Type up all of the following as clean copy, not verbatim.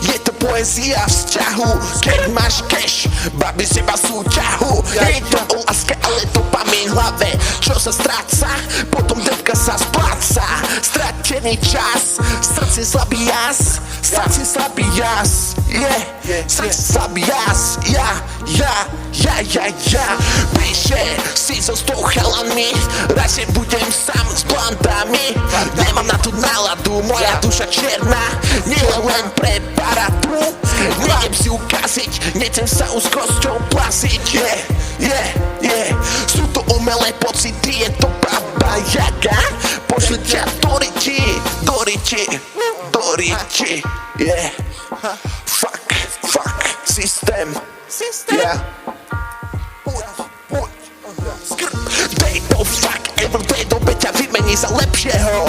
Je to poézia vzťahu, keď máš cash, babi z teba súťahu. Je to o láske, ale to pamäť hlave, čo sa stráca, potom devka sa spláca. Stratený čas, srdce slabý jas, srdce slabý jas, srdce slabý jas, ja. Píše si so 100 chalami, radšej budem sám s blondami. Nemám na tú náladu, moja duša čierna, nie je len pre paratu. Nejdem si ukaziť, nechcem sa úzkosťou plasiť. Sú to umelé pocity, je to baba Jaga. Pošli ťa do riti. Fuck, systém. Dej to fuck, everyday dobe ťa vymení za lepšieho.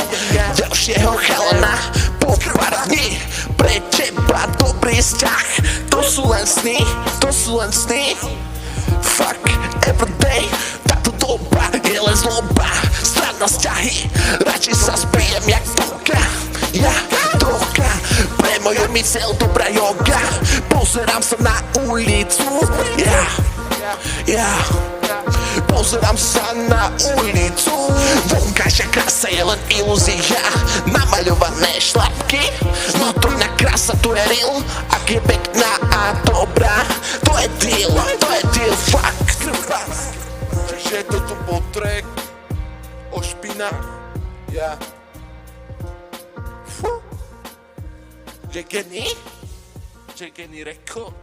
Ďalšieho chalana po pár dní, pre teba dobrý vzťah. To sú len sny. Fuck, everyday, táto doba je len zloba. Strať na vzťahy, radšej sa spijem jak droga. Pre moju myseľ dobrá joga. Pozerám sa na ulicu, pozerám sa na ulicu. Vonkajšia krása je len ilúzia, namaľované šlapky. Vnútorná krása, to je real. Ak je pekná a dobrá, to je deal, fuck. Čiže toto bol track o špinách. Že geni record.